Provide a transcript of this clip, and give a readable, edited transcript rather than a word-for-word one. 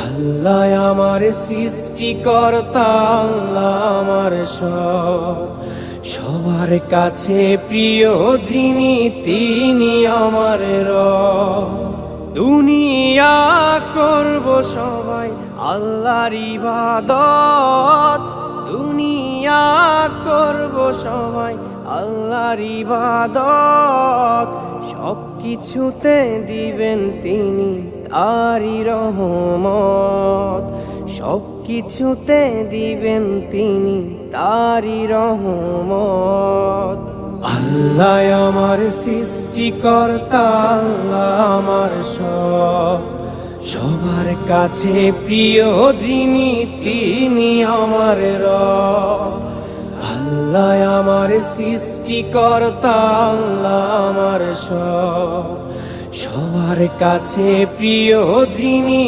আল্লাহ আমার সৃষ্টিকর্তা, আল্লাহ আমার সবার কাছে প্রিয় যিনি, তিনি আমার রব। দুনিয়া করব সবাই আল্লাহর ইবাদত, দুনিয়া করব সবাই আল্লাহর ইবাদত। সব কিছুতে দিবেন তিনি তারই রহমত, সব কিছুতে দিবেন তিনি তারই রহমত। আল্লাহ আমার সৃষ্টিকর্তা, আল্লাহ আমার সবার কাছে প্রিয় যিনি, তিনি আমার রব। আল্লাহ আমার সৃষ্টিকর্তা, আল্লাহ আমার সবার কাছে প্রিয় যিনি,